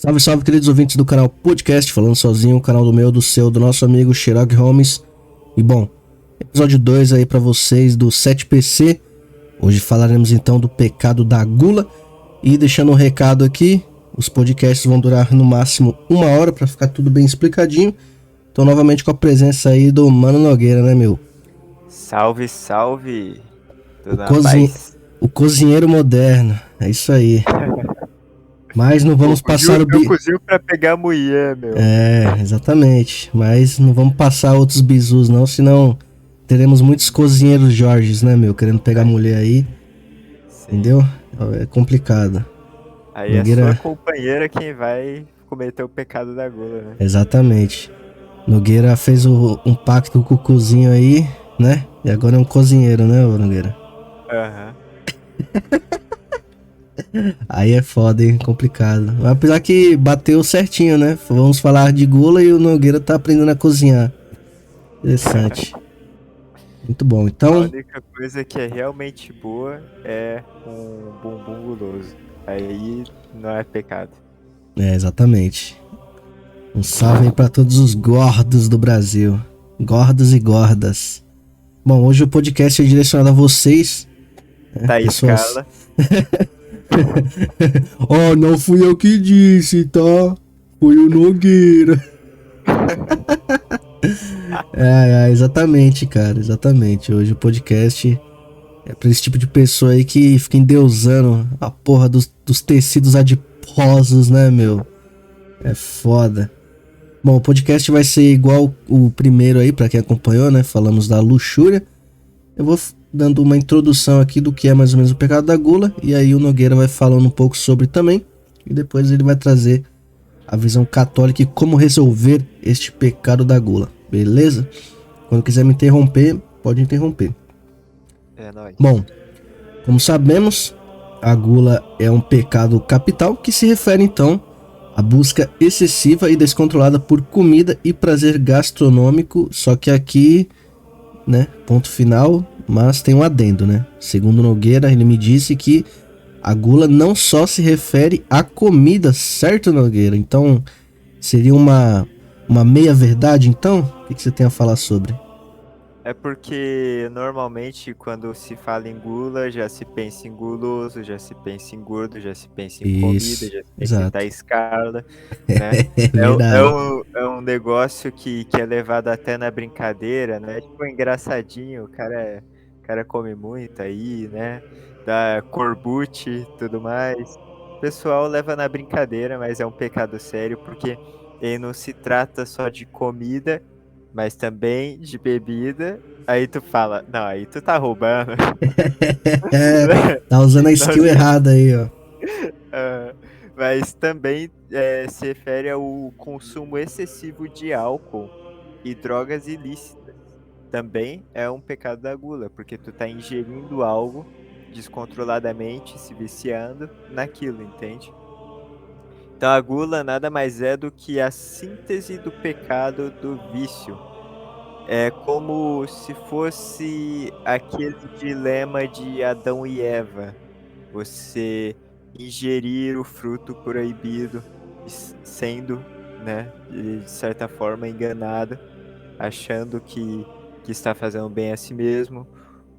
Salve, salve, queridos ouvintes do canal Podcast, falando sozinho, o canal do meu, do seu, do nosso amigo Sherlock Holmes. E bom, episódio 2 aí pra vocês do 7PC. Hoje falaremos então do pecado da gula. E deixando um recado aqui, os podcasts vão durar no máximo 1 hora pra ficar tudo bem explicadinho. Então novamente com a presença aí do Mano Nogueira, né, meu? Salve, salve! Tudo na cozinhe- paz? o cozinheiro moderno, é isso aí. Mas não vamos passar o Eu cozinho pra pegar a mulher, meu. É, exatamente. Mas não vamos passar outros bizus não, senão teremos muitos cozinheiros Jorges, né, meu? Querendo pegar mulher aí, Sim. entendeu? É complicado. Aí Nogueira... é sua companheira quem vai cometer o pecado da gula, né? Exatamente. Nogueira fez um pacto com o cozinho aí, né? E agora é um cozinheiro, né, Nogueira? Aham. Aí é foda, hein? Complicado. Mas apesar que bateu certinho, né? Vamos falar de gula e o Nogueira tá aprendendo a cozinhar. Interessante. Muito bom. A Então, única coisa que é realmente boa é um bumbum guloso. Aí não é pecado. exatamente. Um salve aí pra todos os gordos do Brasil. Gordos e gordas. Bom, hoje o podcast é direcionado a vocês, né, Thaís pessoas... Carla. Oh, não fui eu que disse, tá? Foi o Nogueira. Exatamente, cara, exatamente. Hoje o podcast é pra esse tipo de pessoa aí que fica endeusando a porra dos tecidos adiposos, né, meu? É foda. Bom, o podcast vai ser igual o primeiro aí, pra quem acompanhou, né? Falamos da luxúria. Eu vou dando uma introdução aqui do que é mais ou menos o pecado da gula. E aí o Nogueira vai falando um pouco sobre também. E depois ele vai trazer a visão católica e como resolver este pecado da gula. Beleza? Quando quiser me interromper, pode interromper. É nóis. Bom, como sabemos, a gula é um pecado capital que se refere então à busca excessiva e descontrolada por comida e prazer gastronômico, só que aqui, né, ponto final, mas tem um adendo, né? Segundo Nogueira, ele me disse que a gula não só se refere à comida, certo, Nogueira? Então, seria uma meia-verdade, então? O que você tem a falar sobre? É porque normalmente quando se fala em gula, já se pensa em guloso, já se pensa em gordo, já se pensa em comida, Isso, já se pensa em exato. Thaís Carla, né? É É verdade. um negócio que é levado até na brincadeira, né? Tipo, engraçadinho, o cara come muito aí, né? Dá corbucce e tudo mais. O pessoal leva na brincadeira, mas é um pecado sério, porque ele não se trata só de comida, mas também de bebida. Aí tu fala, não, aí tu tá roubando. Tá usando a Não, skill errada aí, ó. mas também se refere ao consumo excessivo de álcool e drogas ilícitas. Também é um pecado da gula, porque tu tá ingerindo algo descontroladamente, se viciando naquilo, entende? Então a gula nada mais é do que a síntese do pecado do vício. É como se fosse aquele dilema de Adão e Eva. Você ingerir o fruto proibido, sendo, né, de certa forma enganado, achando que está fazendo bem a si mesmo,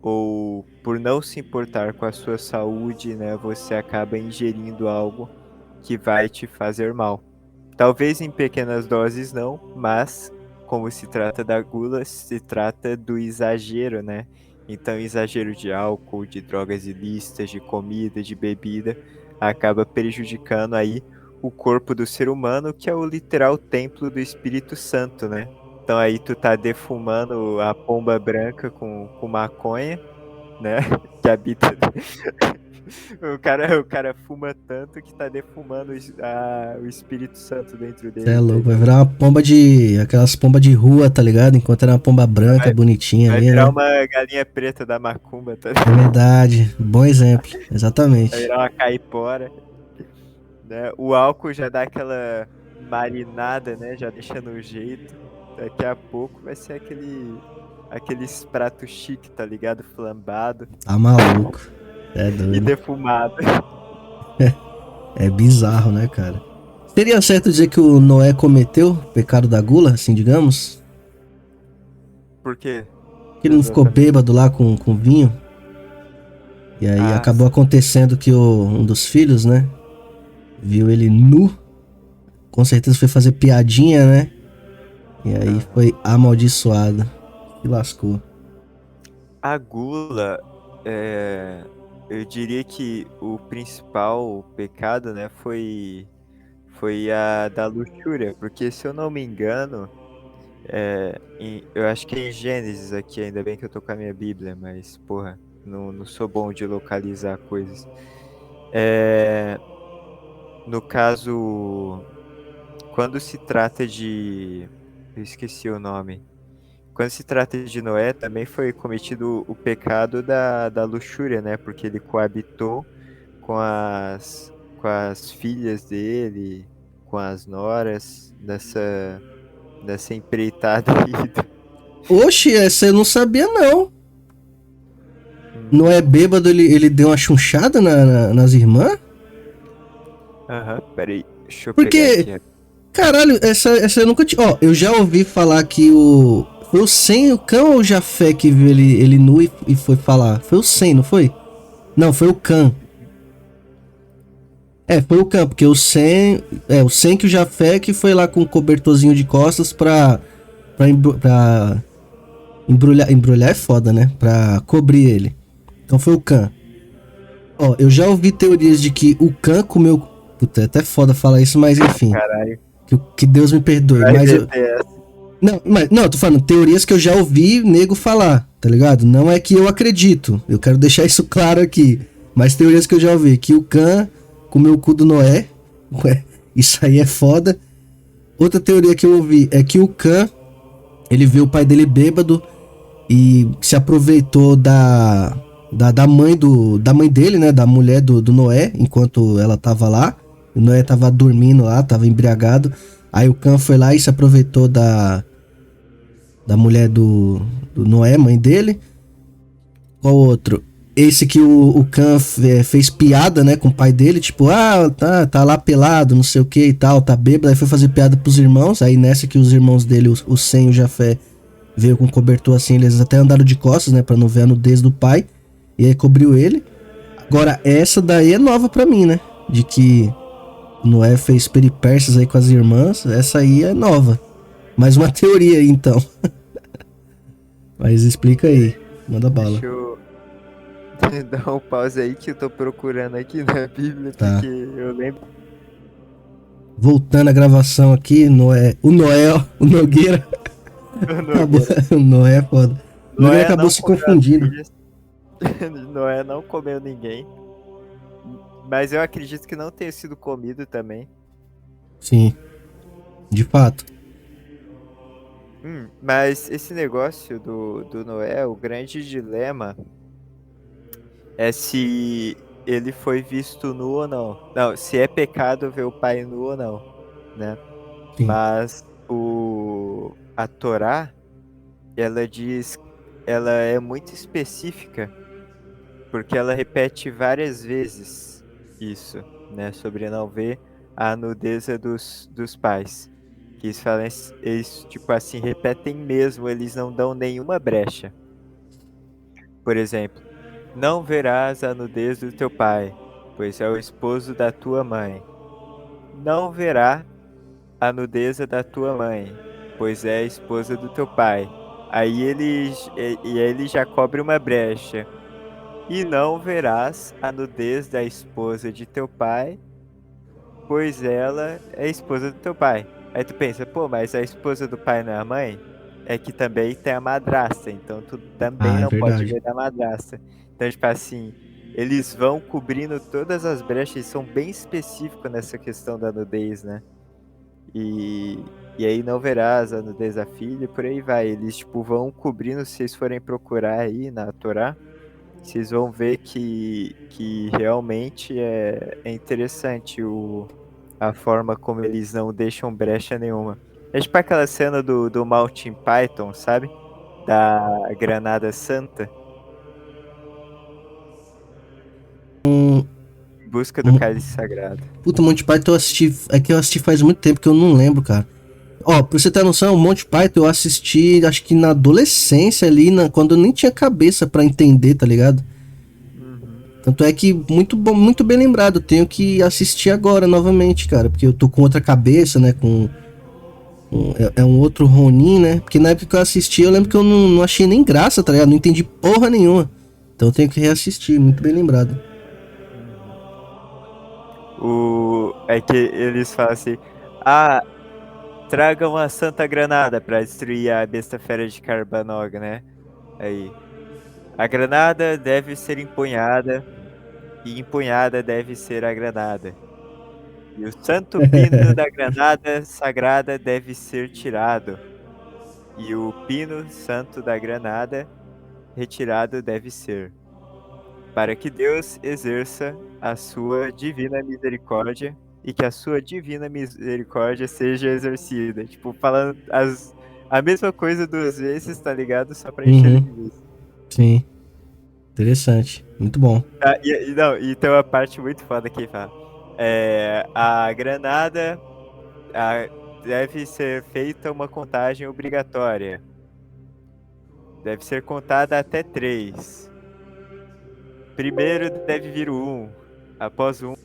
ou por não se importar com a sua saúde, né, você acaba ingerindo algo que vai te fazer mal. Talvez em pequenas doses não, mas como se trata da gula, se trata do exagero, né? Então, exagero de álcool, de drogas ilícitas, de comida, de bebida, acaba prejudicando aí o corpo do ser humano, que é o literal templo do Espírito Santo, né? Então aí tu tá defumando a pomba branca com maconha, né? Que habita. O cara fuma tanto que tá defumando o Espírito Santo dentro Você é dele, tá louco, vai entendendo? virar uma pomba de... aquelas pombas de rua, tá ligado? Enquanto era uma pomba branca, Vai, bonitinha vai ali, virar né? uma galinha preta da macumba, tá? É verdade, bom exemplo, Vai exatamente. virar uma caipora, né? O álcool já dá aquela marinada, né? Já deixa no jeito. Daqui a pouco vai ser aqueles pratos chique, tá ligado? Flambado Tá maluco, é e doido. defumado. É bizarro, né, cara? Seria certo dizer que o Noé cometeu o pecado da gula, assim, digamos? Por quê? Que ele não ficou Exatamente. bêbado lá com vinho? E aí Ah, acabou sim. acontecendo que um dos filhos, né? Viu ele nu. Com certeza foi fazer piadinha, né? E aí Aham. foi amaldiçoado. Se lascou. A gula, é, eu diria que o principal pecado, né, foi a da luxúria, porque se eu não me engano, eu acho que é em Gênesis aqui, ainda bem que eu tô com a minha Bíblia, mas, porra, não sou bom de localizar coisas. É, no caso, quando se trata de. Eu esqueci o nome. Quando se trata de Noé, também foi cometido o pecado da luxúria, né? Porque ele coabitou com as filhas dele, com as noras, dessa empreitada aí. Oxe, essa eu não sabia não. Não Uhum. é bêbado, ele deu uma chunchada nas irmãs? Aham, peraí, deixa eu pegar Porque, aqui. caralho, essa eu nunca tinha. Ó, eu já ouvi falar que o. Foi o Sem, o Cão ou o Jafé que viu ele nu e foi falar? Foi o Sem, não foi? Não, foi o Cã. É, foi o Cã, porque o Sem. É, o Sem que o Jafé que foi lá com um cobertorzinho de costas pra embrulhar. Embrulhar é foda, né? Pra cobrir ele. Então foi o Cã. Ó, eu já ouvi teorias de que o Khan comeu. Puta, é até foda falar isso, mas enfim. Caralho, Que Deus me perdoe. vai Mas eu. meter essa. Não, eu tô falando teorias que eu já ouvi nego falar, tá ligado? Não é que eu acredito. Eu quero deixar isso claro aqui. Mas teorias que eu já ouvi. Que o Khan comeu o cu do Noé. Ué, isso aí é foda. Outra teoria que eu ouvi é que o Khan, ele viu o pai dele bêbado e se aproveitou da mãe dele, né, da mulher do Noé, enquanto ela tava lá. O Noé tava dormindo lá, tava embriagado. Aí o Cã foi lá e se aproveitou da mulher do Noé, mãe dele. Qual outro? Esse que o Cã fez piada, né, com o pai dele, tipo, tá lá pelado, não sei o que e tal, tá bêbado. Aí foi fazer piada pros irmãos. Aí nessa que os irmãos dele, o Sem e o Jafé, veio com cobertor assim, eles até andaram de costas, né, pra não ver a nudez do pai. E aí cobriu ele. Agora, essa daí é nova pra mim, né? De que Noé fez peripécias aí com as irmãs. Essa aí é nova. Mais uma teoria aí, então. Mas explica aí. Manda bala. Deixa eu dar um pause aí que eu tô procurando aqui na Bíblia, Tá. porque eu lembro Voltando a gravação aqui, Noé. O Noé, ó, o Nogueira. do Acabou. Nogueira. O Noé é foda. O Nogueira Noé acabou não se comeu as confundindo. filhas. Noé não comeu ninguém. Mas eu acredito que não tenha sido comido também. Sim, de fato. Mas esse negócio do Noé, o grande dilema é se ele foi visto nu ou não. Não, se é pecado ver o pai nu ou não, né? Sim. Mas a Torá, ela diz, ela é muito específica, porque ela repete várias vezes isso, né? Sobre não ver a nudeza dos pais. Que eles, tipo assim, repetem mesmo, eles não dão nenhuma brecha. Por exemplo, não verás a nudez do teu pai, pois é o esposo da tua mãe. Não verá a nudeza da tua mãe, pois é a esposa do teu pai. Aí ele já cobre uma brecha. E não verás a nudez da esposa de teu pai, pois ela é a esposa do teu pai. Aí tu pensa, pô, mas a esposa do pai não é a mãe? É que também tem a madrasta, então tu também Ah, é não pode verdade. ver da madrasta. Então, tipo assim, eles vão cobrindo todas as brechas, eles são bem específicos nessa questão da nudez, né? E aí não verás a nudez da filha, e por aí vai. Eles, tipo, vão cobrindo, se vocês forem procurar aí na Torá, vocês vão ver que realmente é interessante a forma como eles não deixam brecha nenhuma. É tipo aquela cena do Monty Python, sabe? Da Granada Santa, busca do cálice sagrado. Puta, Monty Python eu assisti. É que eu assisti faz muito tempo que eu não lembro, cara. Ó, pra você ter noção, o Monty Python eu assisti, acho que na adolescência ali, quando eu nem tinha cabeça pra entender, tá ligado? Tanto é que, muito bom, muito bem lembrado, eu tenho que assistir agora novamente, cara, porque eu tô com outra cabeça, né, é um outro Ronin, né, porque na época que eu assisti, eu lembro que eu não achei nem graça, tá ligado? Não entendi porra nenhuma. Então eu tenho que reassistir, muito bem lembrado. É que eles falam assim, ah, tragam a Santa Granada pra destruir a besta fera de Carbanog, né? Aí, a granada deve ser empunhada, e empunhada deve ser a granada. E o santo pino da granada sagrada deve ser tirado. E o pino santo da granada retirado deve ser. Para que Deus exerça a sua divina misericórdia e que a sua divina misericórdia seja exercida. Tipo, falando a mesma coisa duas vezes, tá ligado? Só pra encher linguiça. Sim. Interessante. Muito bom. Não, e tem uma parte muito foda que fala. A granada deve ser feita uma contagem obrigatória. Deve ser contada até 3. Primeiro deve vir o 1. Após o 1.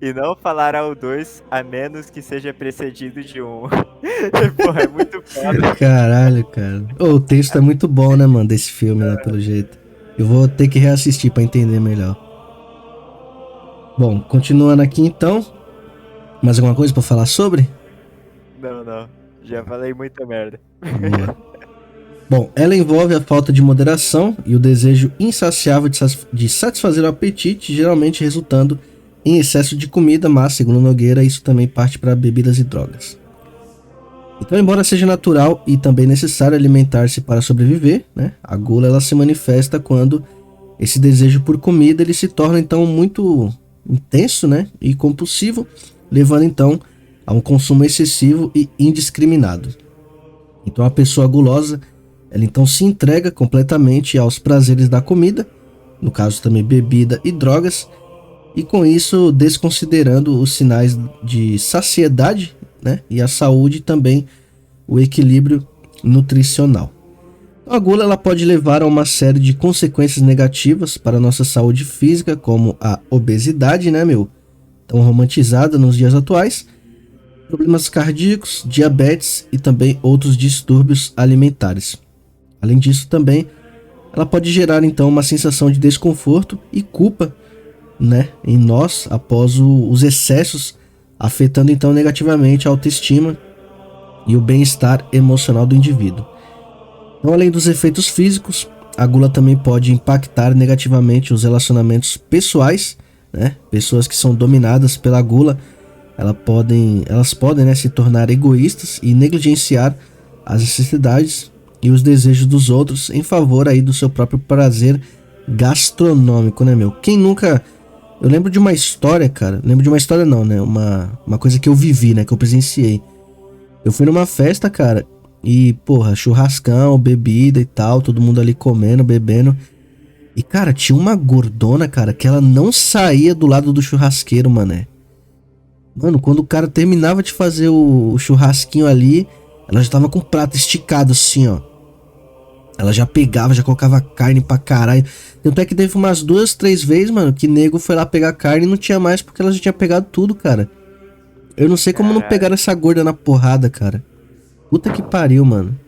E não falar ao 2 a menos que seja precedido de 1. Porra, é muito foda. Caralho, cara. O texto é muito bom, né, mano, desse filme, né, pelo jeito. Eu vou ter que reassistir pra entender melhor. Bom, continuando aqui então. Mais alguma coisa pra falar sobre? Não. Já falei muita merda. Boa. Bom, ela envolve a falta de moderação e o desejo insaciável de satisfazer o apetite, geralmente resultando em excesso de comida, mas, segundo Nogueira, isso também parte para bebidas e drogas. Então, embora seja natural e também necessário alimentar-se para sobreviver, né, a gula ela se manifesta quando esse desejo por comida ele se torna então muito intenso, né, e compulsivo, levando então a um consumo excessivo e indiscriminado. Então, a pessoa gulosa ela então se entrega completamente aos prazeres da comida, no caso também bebida e drogas, e com isso desconsiderando os sinais de saciedade, né, e a saúde e também o equilíbrio nutricional. A gula ela pode levar a uma série de consequências negativas para a nossa saúde física, como a obesidade, né, tão romantizada nos dias atuais, problemas cardíacos, diabetes e também outros distúrbios alimentares. Além disso, também ela pode gerar então uma sensação de desconforto e culpa, né, em nós após os excessos, afetando então negativamente a autoestima e o bem-estar emocional do indivíduo. Então, além dos efeitos físicos, a gula também pode impactar negativamente os relacionamentos pessoais, né? Pessoas que são dominadas pela gula, elas podem, né, se tornar egoístas e negligenciar as necessidades e os desejos dos outros em favor aí do seu próprio prazer gastronômico, né, Quem nunca... Eu lembro de uma história, cara. Lembro de uma história não, né? Uma coisa que eu vivi, né? Que eu presenciei. Eu fui numa festa, cara. E, porra, churrascão, bebida e tal. Todo mundo ali comendo, bebendo. E, cara, tinha uma gordona, cara, que ela não saía do lado do churrasqueiro, mané. Mano, quando o cara terminava de fazer o churrasquinho ali, ela já tava com o prato esticado assim, ó. Ela já pegava, já colocava carne pra caralho. Tanto é que teve umas 2, 3 vezes, mano, que nego foi lá pegar carne e não tinha mais porque ela já tinha pegado tudo, cara. Eu não sei como não pegaram essa gorda na porrada, cara. Puta que pariu, mano.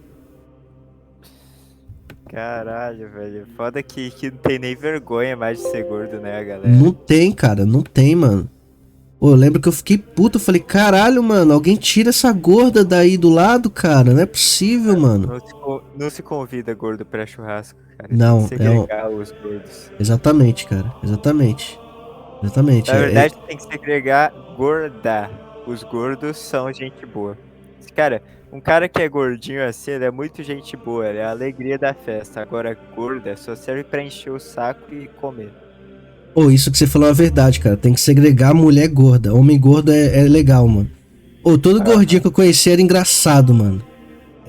Caralho, velho. Foda que não tem nem vergonha mais de ser gordo, né, galera? Não tem, cara. Não tem, mano. Pô, eu lembro que eu fiquei puto. Eu falei, caralho, mano. Alguém tira essa gorda daí do lado, cara. Não é possível, mano. Não se convida gordo pra churrasco, cara. Não, tem que segregar os gordos. Exatamente, cara. Exatamente. Exatamente. Na verdade, tem que segregar gorda. Os gordos são gente boa. Cara, um cara que é gordinho assim, ele é muito gente boa, ele é a alegria da festa. Agora, gorda só serve pra encher o saco e comer. Pô, isso que você falou é verdade, cara. Tem que segregar mulher gorda. Homem gordo é legal, mano. Ô, todo gordinho que eu conhecia era engraçado, mano.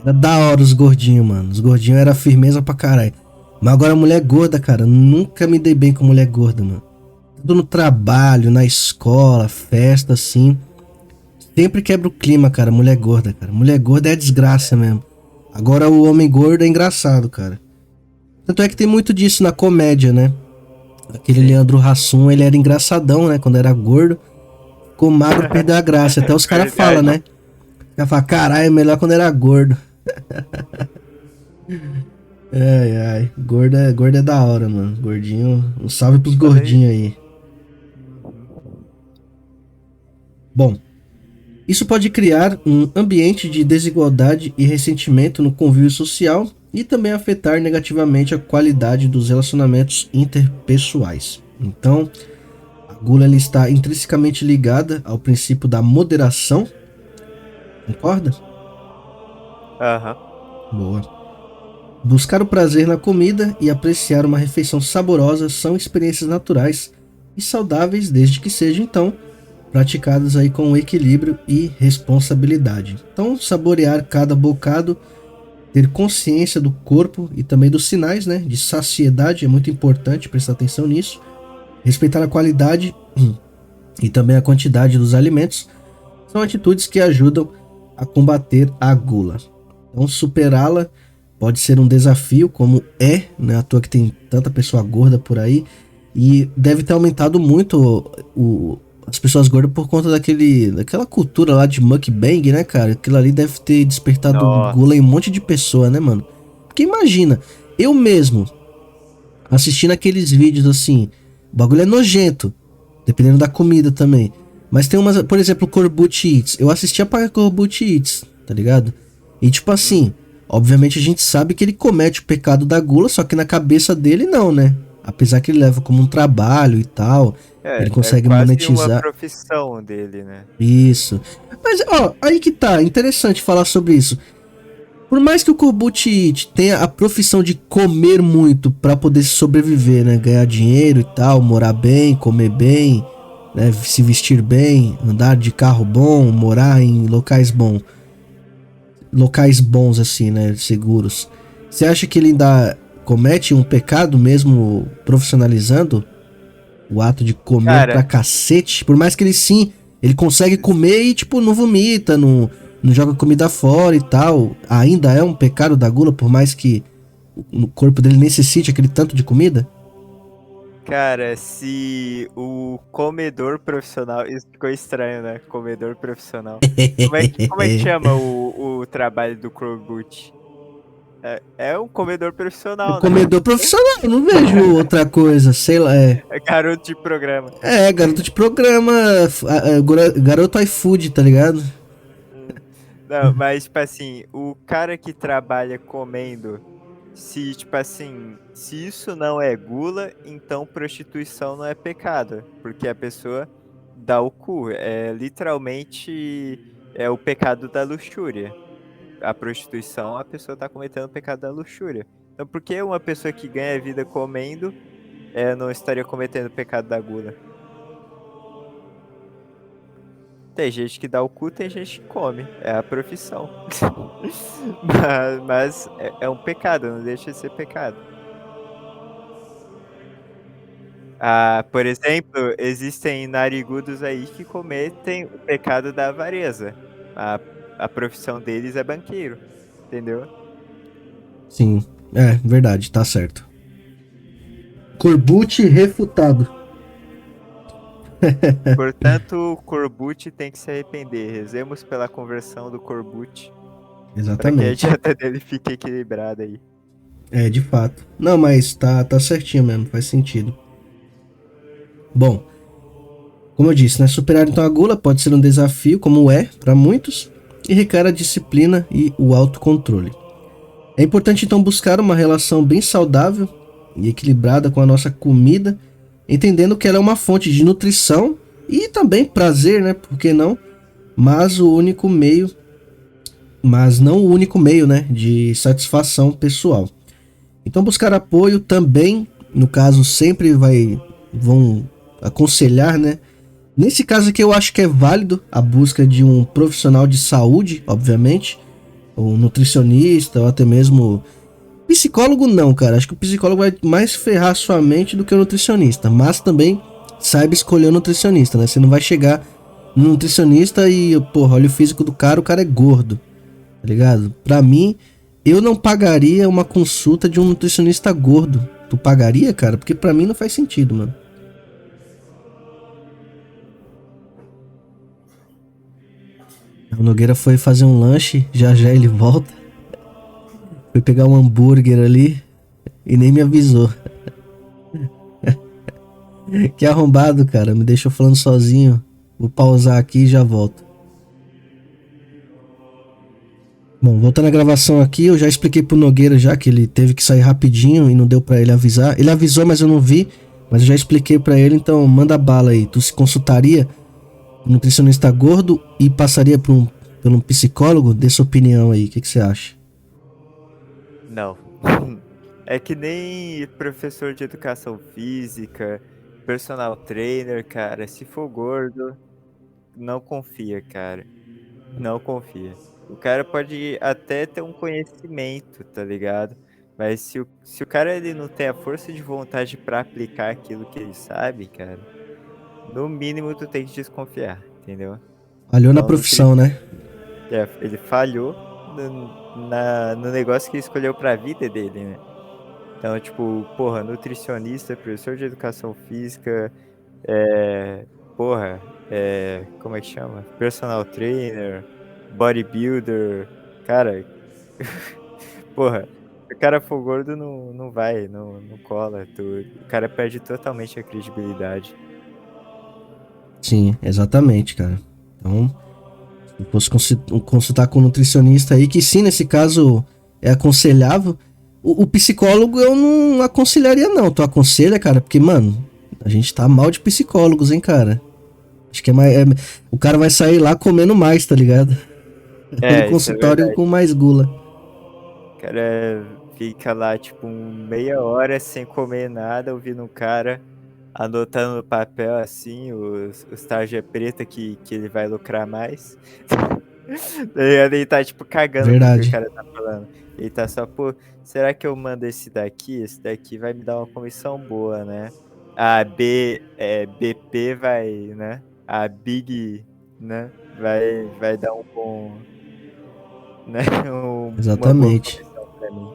Era da hora os gordinhos, mano. Os gordinhos era firmeza pra caralho. Mas agora a mulher gorda, cara, nunca me dei bem com mulher gorda, mano. Tudo no trabalho, na escola, festa, assim. Sempre quebra o clima, cara, mulher gorda, cara. Mulher gorda é desgraça mesmo. Agora o homem gordo é engraçado, cara. Tanto é que tem muito disso na comédia, né? Aquele Leandro Hassum, ele era engraçadão, né? Quando era gordo. Ficou magro, perdeu a graça. Até os caras falam, né? Os caras falam, caralho, é melhor quando era gordo. Ai, ai. Gordo é da hora, mano. Gordinho. Um salve pros gordinhos aí. Bom, isso pode criar um ambiente de desigualdade e ressentimento no convívio social e também afetar negativamente a qualidade dos relacionamentos interpessoais. Então, a gula ela está intrinsecamente ligada ao princípio da moderação. Concorda? Aham. Boa. Buscar o prazer na comida e apreciar uma refeição saborosa são experiências naturais e saudáveis, desde que sejam, então, praticadas aí com equilíbrio e responsabilidade. Então, saborear cada bocado, ter consciência do corpo e também dos sinais, né, de saciedade é muito importante, prestar atenção nisso. Respeitar a qualidade e também a quantidade dos alimentos são atitudes que ajudam a combater a gula. Então, superá-la pode ser um desafio, como é, né? À toa que tem tanta pessoa gorda por aí. E deve ter aumentado muito as pessoas gordas por conta daquela cultura lá de mukbang, né, cara? Aquilo ali deve ter despertado gula em um monte de pessoa, né, mano? Porque imagina, eu mesmo assistindo aqueles vídeos assim, o bagulho é nojento, dependendo da comida também. Mas tem umas, por exemplo, Corbucci Eats. Eu assistia pra Corbucci Eats, tá ligado? E tipo assim, obviamente a gente sabe que ele comete o pecado da gula, só que na cabeça dele não, né? Apesar que ele leva como um trabalho e tal, ele consegue quase monetizar. uma profissão dele, né? Isso. Mas, ó, aí que tá, interessante falar sobre isso. Por mais que o Corbucci Eats tenha a profissão de comer muito pra poder sobreviver, né? Ganhar dinheiro e tal, morar bem, comer bem, né? Se vestir bem, andar de carro bom, morar em locais bons assim, né, seguros. Você acha que ele ainda comete um pecado mesmo profissionalizando o ato de comer pra cacete? Por mais que ele consegue comer e tipo não vomita, não joga comida fora e tal, ainda é um pecado da gula, por mais que o corpo dele necessite aquele tanto de comida? Cara, se o comedor profissional. Isso ficou estranho, né? Comedor profissional. Como é que chama o trabalho do Corbucci? É um comedor profissional, né? Comedor profissional, não vejo outra coisa, sei lá, É garoto de programa. garoto de programa, garoto iFood, tá ligado? Não, mas, tipo assim, o cara que trabalha comendo, se, tipo assim, se isso não é gula, então prostituição não é pecado, porque a pessoa dá o cu. É literalmente o pecado da luxúria. A prostituição, a pessoa tá cometendo o pecado da luxúria. Então, por que uma pessoa que ganha vida comendo não estaria cometendo o pecado da gula? Tem gente que dá o cu, tem gente que come. É a profissão. mas é um pecado, não deixa de ser pecado. Por exemplo, existem narigudos aí que cometem o pecado da avareza. A profissão deles é banqueiro, entendeu? Sim, verdade, tá certo. Corbucci refutado. Portanto, o Corbucci tem que se arrepender. Rezemos pela conversão do Corbucci. Exatamente. Pra que a dieta dele fique equilibrada aí. De fato. Não, mas tá certinho mesmo, faz sentido. Bom, como eu disse, né, superar então a gula pode ser um desafio, como é para muitos, e requer a disciplina e o autocontrole. É importante então buscar uma relação bem saudável e equilibrada com a nossa comida, entendendo que ela é uma fonte de nutrição e também prazer, né? Por que não? Mas não o único meio, né, de satisfação pessoal. Então buscar apoio também, no caso, sempre vão aconselhar, né, Nesse caso aqui eu acho que é válido a busca de um profissional de saúde, obviamente, ou nutricionista, ou até mesmo psicólogo não, cara. Acho que o psicólogo vai mais ferrar sua mente do que o nutricionista, mas também saiba escolher o nutricionista, né? Você não vai chegar no nutricionista e, porra, olha o físico do cara, o cara é gordo, tá ligado? Pra mim, eu não pagaria uma consulta de um nutricionista gordo. Tu pagaria, cara? Porque pra mim não faz sentido, mano. O Nogueira foi fazer um lanche, já já ele volta. Foi pegar um hambúrguer ali e nem me avisou. Que arrombado, cara. Me deixou falando sozinho. Vou pausar aqui e já volto. Bom, voltando à gravação aqui, eu já expliquei pro Nogueira já que ele teve que sair rapidinho e não deu pra ele avisar. Ele avisou, mas eu não vi. Mas eu já expliquei pra ele, então manda bala aí. Tu se consultaria com um nutricionista gordo e passaria por um psicólogo? Dê sua opinião aí, o que você acha? Não. É que nem professor de educação física, personal trainer, cara. Se for gordo, não confia, cara. Não confia. O cara pode até ter um conhecimento, tá ligado? Mas se o cara ele não tem a força de vontade pra aplicar aquilo que ele sabe, cara, no mínimo tu tem que desconfiar, entendeu? Falhou na Então, profissão, né? ele falhou no negócio que ele escolheu pra vida dele, né? Então, tipo, porra, nutricionista, professor de educação física, é, porra, como é que chama? Personal trainer, bodybuilder, cara, porra, se o cara for gordo não vai, não cola, o cara perde totalmente a credibilidade. Sim, exatamente, cara. Então, se fosse consultar com um nutricionista aí, que sim, nesse caso é aconselhável. O psicólogo eu não aconselharia, não. Tu aconselha, cara? Porque, mano, a gente tá mal de psicólogos, hein, cara? Acho que o cara vai sair lá comendo mais, tá ligado? No Isso é consultório verdade. com mais gula. O cara fica lá, tipo, meia hora sem comer nada, ouvindo um cara anotando no papel, assim, os tarja preta que ele vai lucrar mais. Ele tá, tipo, cagando pro que o Verdade. cara tá falando. Ele tá só, pô, será que eu mando esse daqui? Esse daqui vai me dar uma comissão boa, né? A BP vai, né? A Big, né? Vai dar um bom, né? Uma boa Exatamente. comissão pra mim.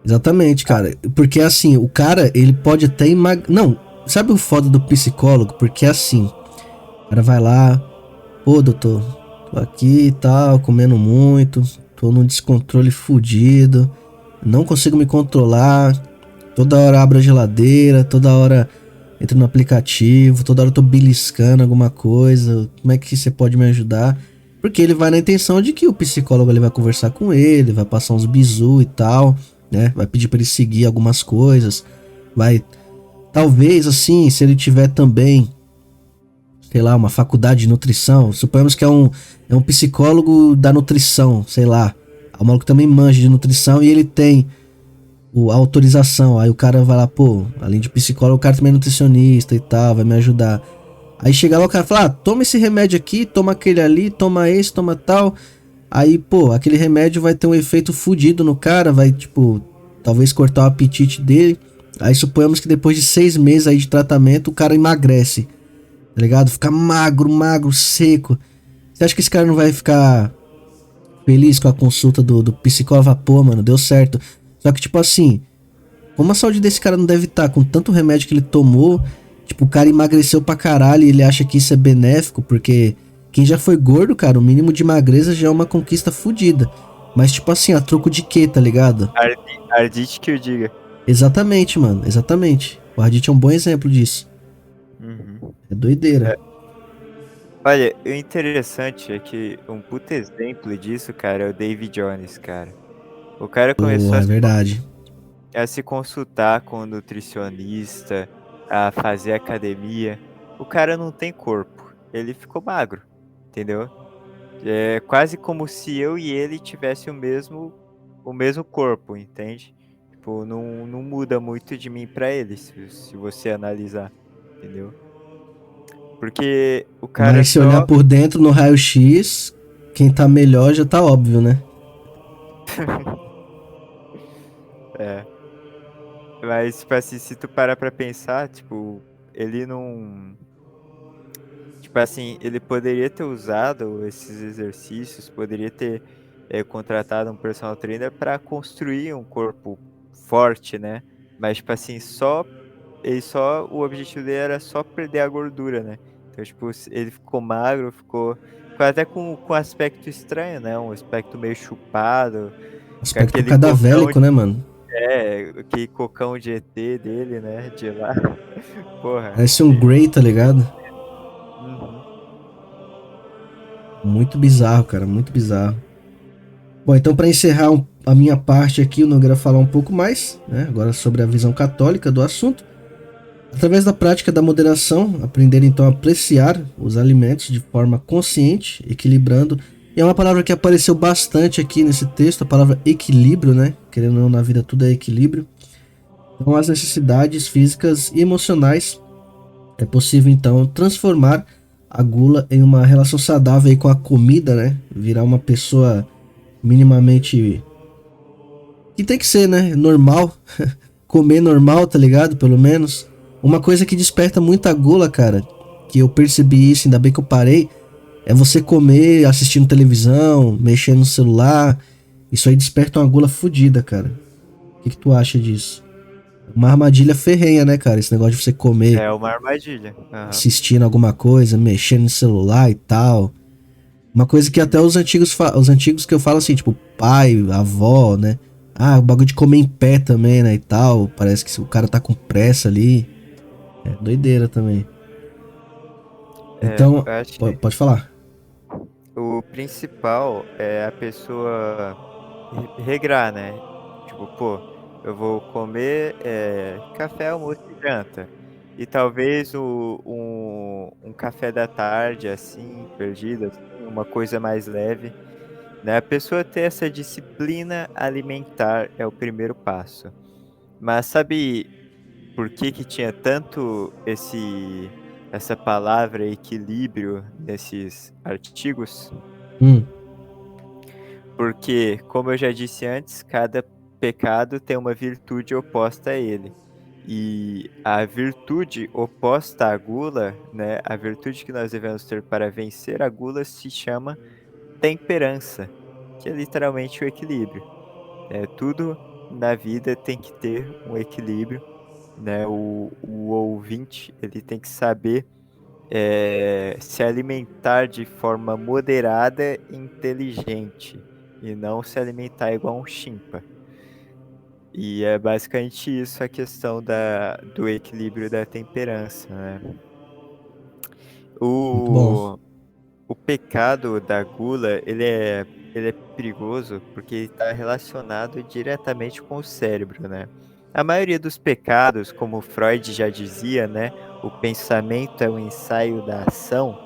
Exatamente, cara. Porque assim, o cara, ele pode até Não, sabe o foda do psicólogo? Porque assim, o cara vai lá, pô, doutor, tô aqui e tal, comendo muito, tô num descontrole fudido, não consigo me controlar, toda hora abro a geladeira, toda hora entro no aplicativo, toda hora eu tô beliscando alguma coisa, como é que você pode me ajudar? Porque ele vai na intenção de que o psicólogo ele vai conversar com ele, vai passar uns bizu e tal, né? Vai pedir pra ele seguir algumas coisas, vai, talvez assim, se ele tiver também, sei lá, uma faculdade de nutrição, suponhamos que é um psicólogo da nutrição, sei lá, o maluco também manja de nutrição e ele tem a autorização, aí o cara vai lá, pô, além de psicólogo, o cara também é nutricionista e tal, vai me ajudar. Aí chega lá o cara fala, toma esse remédio aqui, toma aquele ali, toma esse, toma tal. Aí, pô, aquele remédio vai ter um efeito fudido no cara, vai, tipo, talvez cortar o apetite dele. Aí suponhamos que depois de 6 meses aí de tratamento, o cara emagrece, tá ligado? Fica magro, magro, seco. Você acha que esse cara não vai ficar feliz com a consulta do psicólogo? Pô, mano, deu certo. Só que, tipo assim, como a saúde desse cara não deve estar com tanto remédio que ele tomou, tipo, o cara emagreceu pra caralho e ele acha que isso é benéfico, porque quem já foi gordo, cara, o mínimo de magreza já é uma conquista fodida. Mas, tipo assim, a troco de quê, tá ligado? Ardite que o diga. Exatamente, mano, exatamente. O Ardit é um bom exemplo disso. Uhum. É doideira. É, olha, o interessante é que um puta exemplo disso, cara, é o David Jones, cara. O cara começou Porra, é verdade. a se consultar com o nutricionista, a fazer academia. O cara não tem corpo, ele ficou magro, entendeu? É quase como se eu e ele tivesse o mesmo corpo, entende? Tipo, não muda muito de mim pra ele, se você analisar, entendeu? Porque o cara Mas se olhar por dentro no raio-x, quem tá melhor já tá óbvio, né? É. Mas, tipo assim, se tu parar pra pensar, tipo, ele não. Tipo assim, ele poderia ter usado esses exercícios, poderia ter contratado um personal trainer pra construir um corpo forte, né? Mas, tipo assim, o objetivo dele era só perder a gordura, né? Então, tipo, ele ficou magro, ficou até com aspecto estranho, né? Um aspecto meio chupado, com Aspecto aquele cocão, cadavélico, né, mano? aquele cocão de ET dele, né? De lá. Porra, Parece um Grey, tá ligado? uhum. Muito bizarro, cara, muito bizarro. Bom, então para encerrar a minha parte aqui, eu não quero falar um pouco mais, né, agora sobre a visão católica do assunto. Através da prática da moderação, aprender então a apreciar os alimentos de forma consciente, equilibrando. E é uma palavra que apareceu bastante aqui nesse texto, a palavra equilíbrio, né? Querendo ou não, na vida tudo é equilíbrio. Então, as necessidades físicas e emocionais, é possível então transformar a gula em uma relação saudável aí com a comida, né? Virar uma pessoa minimamente que tem que ser, né? Normal, comer normal, tá ligado? Pelo menos. Uma coisa que desperta muita gula, cara, que eu percebi isso, ainda bem que eu parei, é você comer assistindo televisão, mexendo no celular. Isso aí desperta uma gula fodida, cara. O que tu acha disso? Uma armadilha ferrenha, né, cara? Esse negócio de você comer É uma armadilha. Aham. assistindo alguma coisa, mexendo no celular e tal. Uma coisa que até os antigos que eu falo assim, tipo pai, avó, né? Ah, o bagulho de comer em pé também, né, e tal. Parece que o cara tá com pressa ali. É doideira também. Então, Eu acho que pode falar. o principal é a pessoa regrar, né? Tipo, pô, eu vou comer café, almoço e janta. E talvez um café da tarde, assim, perdido, assim, uma coisa mais leve, né? A pessoa ter essa disciplina alimentar é o primeiro passo. Mas sabe por que que tinha tanto essa palavra equilíbrio nesses artigos? Hum, Porque, como eu já disse antes, cada pecado tem uma virtude oposta a ele. E a virtude oposta à gula, né, a virtude que nós devemos ter para vencer a gula se chama temperança, que é literalmente o equilíbrio. Tudo na vida tem que ter um equilíbrio, né? O ouvinte ele tem que saber se alimentar de forma moderada e inteligente, e não se alimentar igual um chimpa. E é basicamente isso a questão do equilíbrio da temperança, né? muito bom. O, o pecado da gula, ele é perigoso porque está relacionado diretamente com o cérebro, né? A maioria dos pecados, como Freud já dizia, né? O pensamento é o ensaio da ação,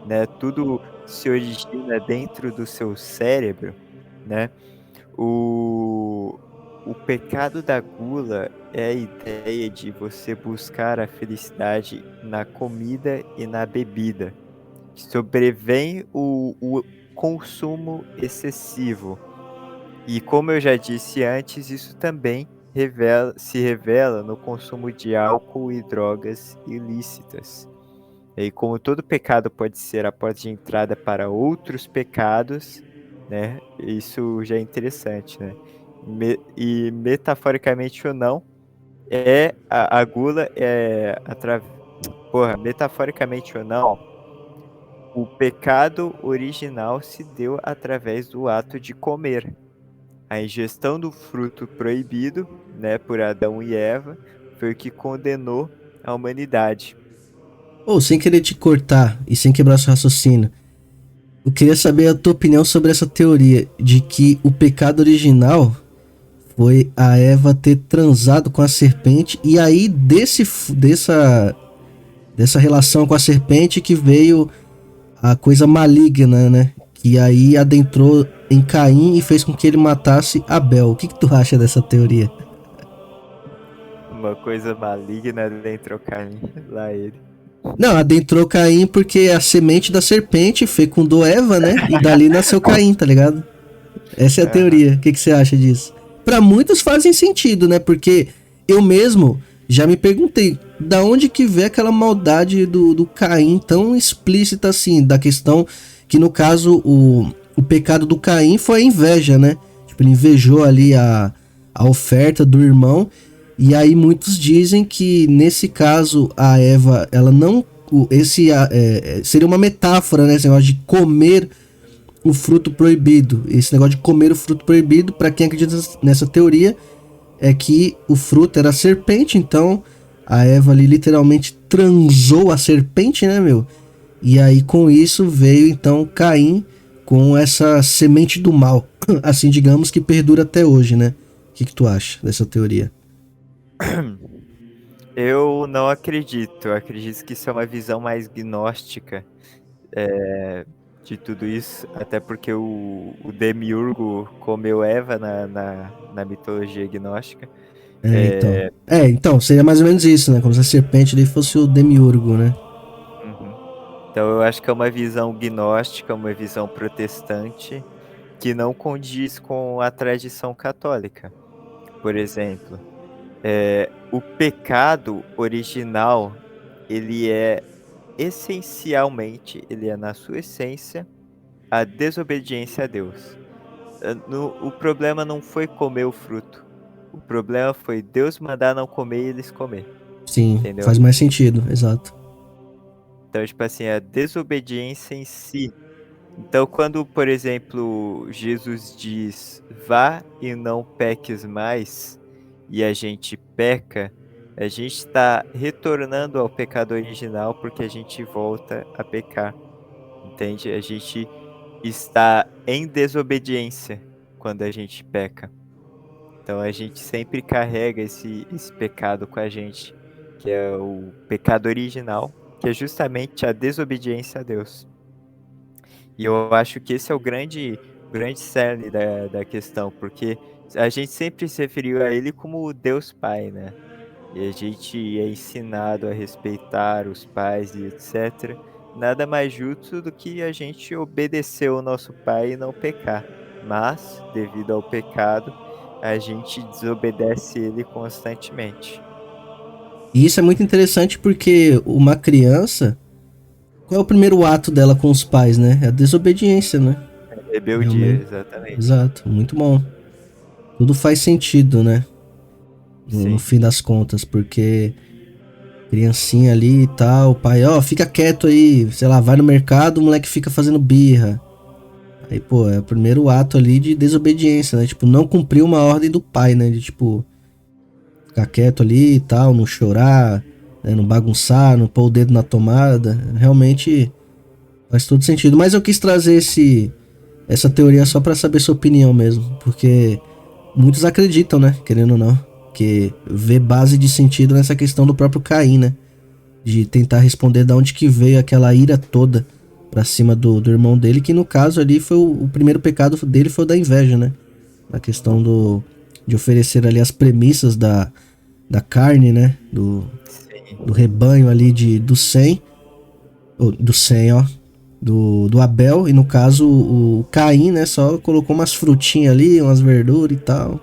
né? Tudo se origina dentro do seu cérebro, né? O, o pecado da gula é a ideia de você buscar a felicidade na comida e na bebida. Sobrevém o consumo excessivo. E como eu já disse antes, isso também se revela no consumo de álcool e drogas ilícitas. E como todo pecado pode ser a porta de entrada para outros pecados, né? Isso já é interessante, né? E metaforicamente ou não, a gula porra, metaforicamente ou não, o pecado original se deu através do ato de comer. A ingestão do fruto proibido, né, por Adão e Eva, foi o que condenou a humanidade. Ou sem querer te cortar e sem quebrar seu raciocínio, eu queria saber a tua opinião sobre essa teoria de que o pecado original foi a Eva ter transado com a serpente e aí dessa relação com a serpente que veio a coisa maligna, né? Que aí adentrou em Caim e fez com que ele matasse Abel. O que tu acha dessa teoria? Uma coisa maligna dentro do caminho, lá ele. Não, adentrou Caim porque a semente da serpente fecundou Eva, né? E dali nasceu Caim, tá ligado? Essa é a Aham. teoria. O que você acha disso? Pra muitos fazem sentido, né? Porque eu mesmo já me perguntei da onde que vem aquela maldade do Caim tão explícita assim, da questão que no caso o pecado do Caim foi a inveja, né? Tipo, ele invejou ali a oferta do irmão e aí muitos dizem que nesse caso a Eva, ela não seria uma metáfora, né? Esse negócio de comer o fruto proibido. Esse negócio de comer o fruto proibido, para quem acredita nessa teoria, é que o fruto era a serpente, então a Eva ali literalmente transou a serpente, né, meu? E aí com isso veio então Caim com essa semente do mal, assim digamos que perdura até hoje, né? O que tu acha dessa teoria? Eu não acredito. Eu acredito que isso é uma visão mais gnóstica de tudo isso. Até porque o Demiurgo comeu Eva na mitologia gnóstica. Então, seria mais ou menos isso, né? Como se a serpente ali fosse o demiurgo, né? Uhum. Então eu acho que é uma visão gnóstica, uma visão protestante, que não condiz com a tradição católica. Por exemplo, o pecado original, ele é essencialmente, ele é na sua essência, a desobediência a Deus. O problema não foi comer o fruto. O problema foi Deus mandar não comer e eles comer. Sim, Entendeu? faz mais sentido, exato. Então, tipo assim, a desobediência em si. Então, quando, por exemplo, Jesus diz, vá e não peques mais, e a gente peca, a gente está retornando ao pecado original porque a gente volta a pecar, entende? A gente está em desobediência quando a gente peca. Então, a gente sempre carrega esse pecado com a gente, que é o pecado original, que é justamente a desobediência a Deus. E eu acho que esse é o grande cerne da questão, porque a gente sempre se referiu a ele como Deus Pai, né? E a gente é ensinado a respeitar os pais e etc. Nada mais justo do que a gente obedecer ao nosso pai e não pecar. Mas, devido ao pecado, a gente desobedece ele constantemente. E isso é muito interessante porque uma criança, qual é o primeiro ato dela com os pais, né? É a desobediência, né? Rebeldia, Realmente. exatamente. Exato, muito bom. Tudo faz sentido, né? No Sim. fim das contas, porque criancinha ali e tal, o pai, ó, fica quieto aí, sei lá, vai no mercado, o moleque fica fazendo birra. Aí, pô, é o primeiro ato ali de desobediência, né? Tipo, não cumprir uma ordem do pai, né? De tipo, ficar quieto ali e tal, não chorar, né? Não bagunçar, não pôr o dedo na tomada. Realmente faz todo sentido. Mas eu quis trazer essa teoria só pra saber sua opinião mesmo. Porque muitos acreditam, né? Querendo ou não. Que vê base de sentido nessa questão do próprio Caim, né? De tentar responder de onde que veio aquela ira toda pra cima do irmão dele. Que no caso ali foi o primeiro pecado dele foi o da inveja, né? Na questão de oferecer ali as premissas da carne, né? Do Sim. rebanho ali do 100. Do 100, ó. Do Abel. E no caso o Caim, né? Só colocou umas frutinhas ali, umas verduras e tal.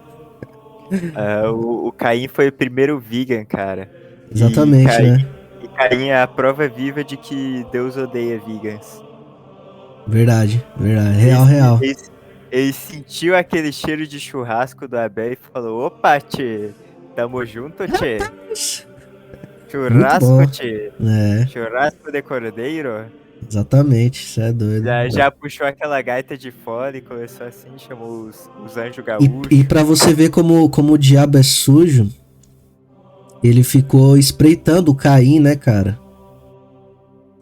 O Caim foi o primeiro vegan, cara. E Exatamente, Caim, né? e Caim é a prova viva de que Deus odeia vegans. Verdade, verdade. Ele, Real, real. ele, ele sentiu aquele cheiro de churrasco do Abel e falou: opa, tchê, tamo junto, tchê. Muito Churrasco, bom. tchê. É, Churrasco de cordeiro. exatamente. Isso é doido. Já puxou aquela gaita de fora e começou assim, chamou os anjos E gaúchos. para você ver como o diabo é sujo, ele ficou espreitando o Caim, né, cara?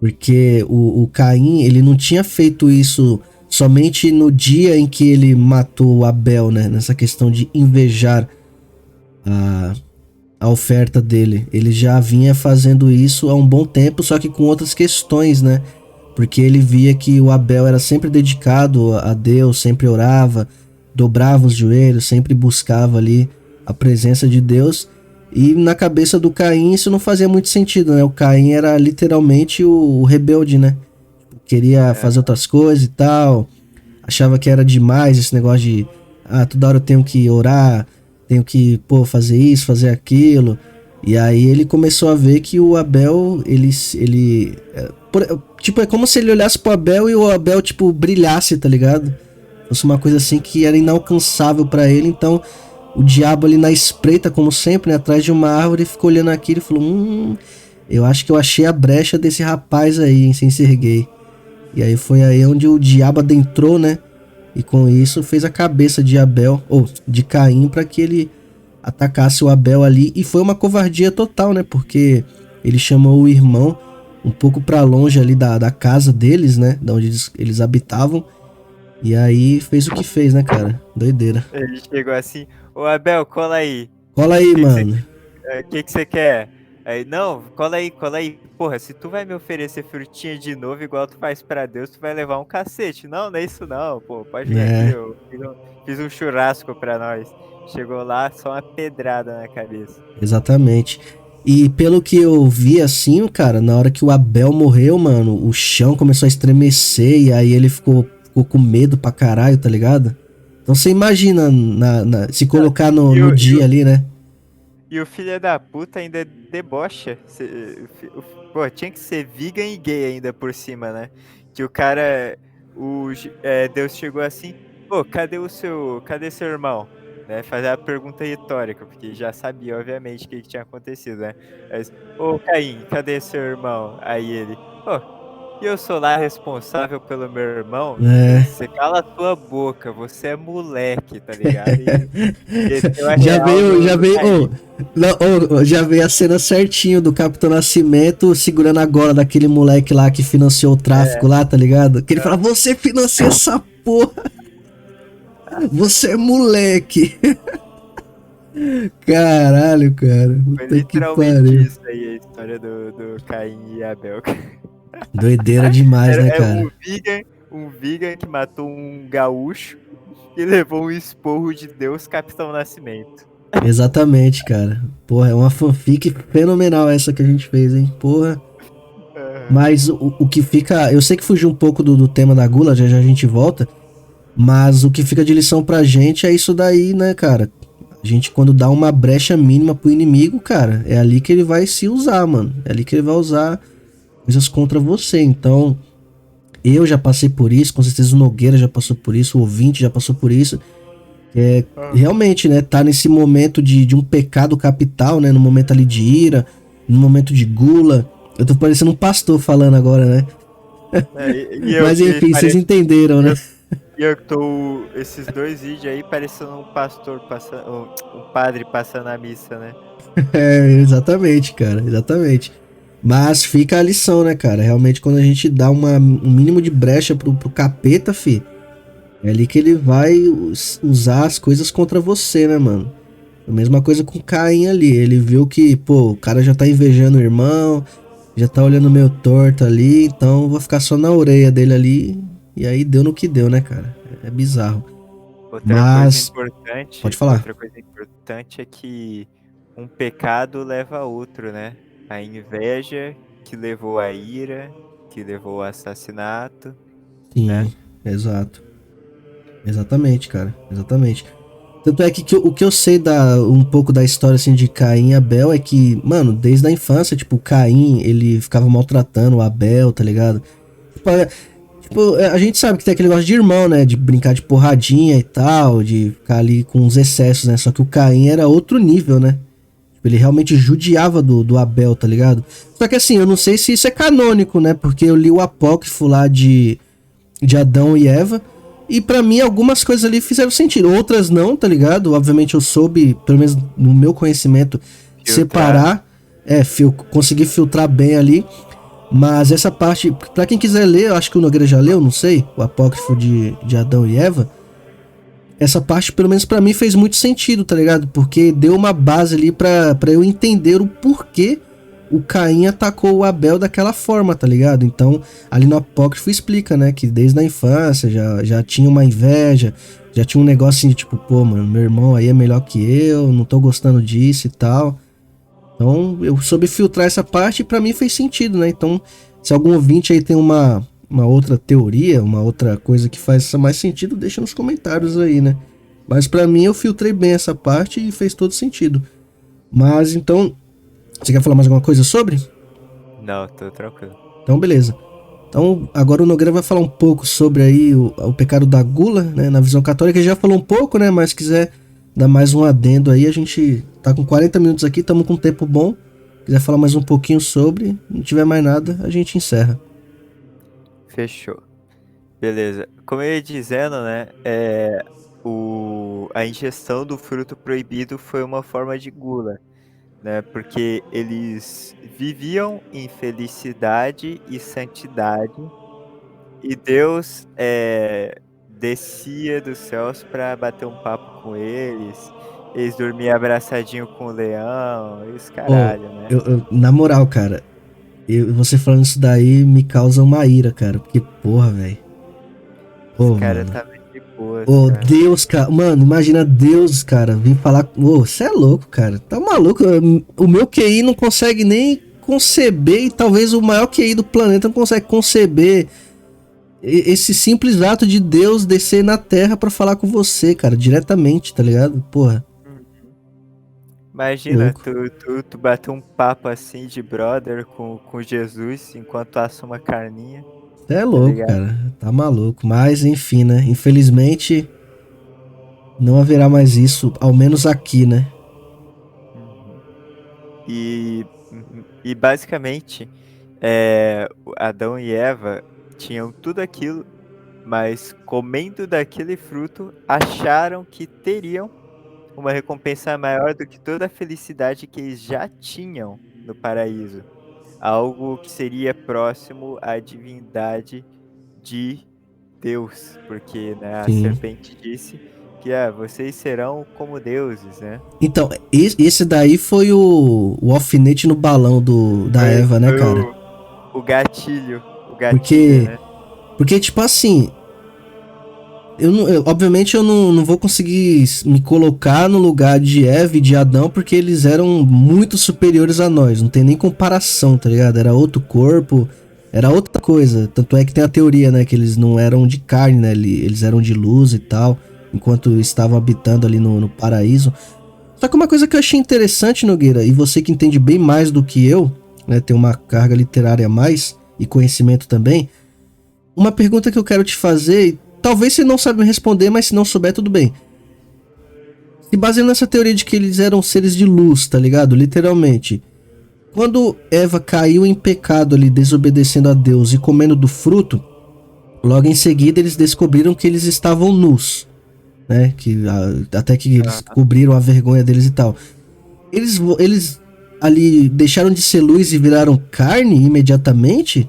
Porque o Caim, ele não tinha feito isso somente no dia em que ele matou o Abel, né? Nessa questão de invejar a, a oferta dele. Ele já vinha fazendo isso há um bom tempo, só que com outras questões, né? Porque ele via que o Abel era sempre dedicado a Deus, sempre orava, dobrava os joelhos, sempre buscava ali a presença de Deus. E na cabeça do Caim isso não fazia muito sentido, né? O Caim era literalmente o rebelde, né? Queria fazer outras coisas e tal. Achava que era demais esse negócio de... toda hora eu tenho que orar, tenho que, fazer isso, fazer aquilo. E aí ele começou a ver que o Abel, tipo, é como se ele olhasse pro Abel e o Abel, tipo, brilhasse, tá ligado? Fosse uma coisa assim que era inalcançável pra ele, então... O diabo ali na espreita, como sempre, né, atrás de uma árvore, ficou olhando aquilo e falou: eu acho que eu achei a brecha desse rapaz aí, hein, sem ser gay. E aí foi aí onde o diabo adentrou, né? E com isso fez a cabeça de Abel, ou de Caim, para que ele atacasse o Abel ali. E foi uma covardia total, né? Porque ele chamou o irmão um pouco para longe ali da casa deles, né? Da onde eles habitavam. E aí fez o que fez, né, cara? Doideira. Ele chegou assim, ô Abel, cola aí. Cola aí, mano. O que você quer? Aí, não, cola aí. Porra, se tu vai me oferecer frutinha de novo, igual tu faz pra Deus, tu vai levar um cacete. Não é isso não, pô. Pode vir aqui, eu fiz um churrasco pra nós. Chegou lá, só uma pedrada na cabeça. Exatamente. E pelo que eu vi assim, cara, na hora que o Abel morreu, mano, o chão começou a estremecer e aí ele ficou com medo pra caralho, tá ligado? Então você imagina se colocar no dia ali, né? E o filho da puta ainda debocha. Pô, tinha que ser vegan e gay ainda por cima, né? Que o cara. Deus chegou assim. Pô, cadê seu irmão? Né? Fazer a pergunta retórica, porque já sabia, obviamente, o que tinha acontecido, né? Mas, ô Caim, cadê seu irmão? Aí ele. Pô, eu sou lá responsável pelo meu irmão. Você cala a tua boca, você é moleque, tá ligado? Já veio a cena certinho do Capitão Nascimento segurando a gola daquele moleque lá que financiou o tráfico lá, tá ligado? Que ele fala: você financia essa porra, você é moleque. Caralho, cara. Foi literalmente isso aí, a história do Caim e Abel. Doideira demais, né, cara? Um vegan que matou um gaúcho e levou um esporro de Deus, Capitão Nascimento. Exatamente, cara. Porra, é uma fanfic fenomenal essa que a gente fez, hein? Porra. Mas o que fica... Eu sei que fugiu um pouco do tema da gula, já a gente volta. Mas o que fica de lição pra gente é isso daí, né, cara? A gente, quando dá uma brecha mínima pro inimigo, cara, é ali que ele vai se usar, mano. É ali que ele vai usar coisas contra você. Então, eu já passei por isso, com certeza o Nogueira já passou por isso, o ouvinte já passou por isso. Realmente, né, tá nesse momento de um pecado capital, né, no momento ali de ira, no momento de gula. Eu tô parecendo um pastor falando agora, né? Mas enfim, vocês entenderam, né? E eu tô, esses dois vídeos aí parecendo um pastor passando, um padre passando a missa, né? Exatamente, cara, exatamente. Mas fica a lição, né, cara? Realmente, quando a gente dá um mínimo de brecha pro capeta, fi, é ali que ele vai usar as coisas contra você, né, mano? A mesma coisa com o Caim ali. Ele viu que, pô, o cara já tá invejando o irmão, já tá olhando meio torto ali, então vou ficar só na orelha dele ali. E aí deu no que deu, né, cara? É bizarro. Coisa importante, pode falar. Outra coisa importante é que um pecado leva a outro, né? A inveja que levou à ira, que levou ao assassinato. Sim, né? Exato. Exatamente, cara. Exatamente. Tanto é que o que eu sei um pouco da história assim, de Caim e Abel é que, mano, desde a infância, tipo, Caim, ele ficava maltratando o Abel, tá ligado? Tipo, a gente sabe que tem aquele negócio de irmão, né? De brincar de porradinha e tal, de ficar ali com os excessos, né? Só que o Caim era outro nível, né? Tipo, ele realmente judiava do Abel, tá ligado? Só que assim, eu não sei se isso é canônico, né? Porque eu li o apócrifo lá de Adão e Eva. E pra mim algumas coisas ali fizeram sentido, outras não, tá ligado? Obviamente eu soube, pelo menos no meu conhecimento, separar, conseguir filtrar bem ali. Mas essa parte, pra quem quiser ler, eu acho que o Nogueira já leu, não sei, o apócrifo de Adão e Eva. Essa parte, pelo menos pra mim, fez muito sentido, tá ligado? Porque deu uma base ali pra eu entender o porquê o Caim atacou o Abel daquela forma, tá ligado? Então, ali no apócrifo explica, né, que desde a infância já tinha uma inveja, já tinha um negócio assim de tipo, pô, mano, meu irmão aí é melhor que eu, não tô gostando disso e tal. Então eu soube filtrar essa parte e pra mim fez sentido, né? Então, se algum ouvinte aí tem uma outra teoria, uma outra coisa que faz mais sentido, deixa nos comentários aí, né? Mas pra mim eu filtrei bem essa parte e fez todo sentido. Mas então, você quer falar mais alguma coisa sobre? Não, tô tranquilo. Então, beleza. Então, agora o Nogueira vai falar um pouco sobre aí o pecado da gula, né, na visão católica. Ele já falou um pouco, né, mas se quiser dar mais um adendo aí, a gente tá com 40 minutos aqui, estamos com um tempo bom. Quiser falar mais um pouquinho sobre, não tiver mais nada, a gente encerra. Fechou. Beleza. Como eu ia dizendo, né? A ingestão do fruto proibido foi uma forma de gula, né? Porque eles viviam em felicidade e santidade, e Deus descia dos céus para bater um papo com eles. Eles dormiam abraçadinho com o leão, e os Ô, caralho, né? na moral, cara, você falando isso daí me causa uma ira, cara, porque porra, velho. Os Ô, caras mano. estavam de boas, Ô, cara. Deus, cara. Mano, imagina Deus, cara, vir falar. Ô, você é louco, cara. Tá maluco? O meu QI não consegue nem conceber, e talvez o maior QI do planeta não consegue conceber esse simples ato de Deus descer na Terra pra falar com você, cara, diretamente, tá ligado? Porra, Imagina, louco. tu bater um papo assim de brother com Jesus enquanto assa uma carninha, Você é tá louco, ligado? cara. Tá maluco. Mas, enfim, né? Infelizmente, não haverá mais isso, ao menos aqui, né? Uhum. E basicamente, Adão e Eva tinham tudo aquilo, mas comendo daquele fruto, acharam que teriam uma recompensa maior do que toda a felicidade que eles já tinham no paraíso. Algo que seria próximo à divindade de Deus, porque, né, a Sim. serpente disse que vocês serão como deuses, né? Então, esse daí foi o alfinete no balão da Foi, Eva, né, foi cara? o gatilho, Porque, né? porque tipo assim, obviamente eu não vou conseguir me colocar no lugar de Eva e de Adão, porque eles eram muito superiores a nós, não tem nem comparação, tá ligado? Era outro corpo, era outra coisa. Tanto é que tem a teoria, né, que eles não eram de carne, né, eles eram de luz e tal, enquanto estavam habitando ali no paraíso. Só que uma coisa que eu achei interessante, Nogueira, e você que entende bem mais do que eu, né, tem uma carga literária a mais e conhecimento também, uma pergunta que eu quero te fazer, e talvez você não saiba me responder, mas se não souber, tudo bem. Se baseando nessa teoria de que eles eram seres de luz, tá ligado? Literalmente. Quando Eva caiu em pecado ali, desobedecendo a Deus e comendo do fruto, logo em seguida eles descobriram que eles estavam nus, né? Até que eles Ah, cobriram a vergonha deles e tal. Eles ali deixaram de ser luz e viraram carne imediatamente?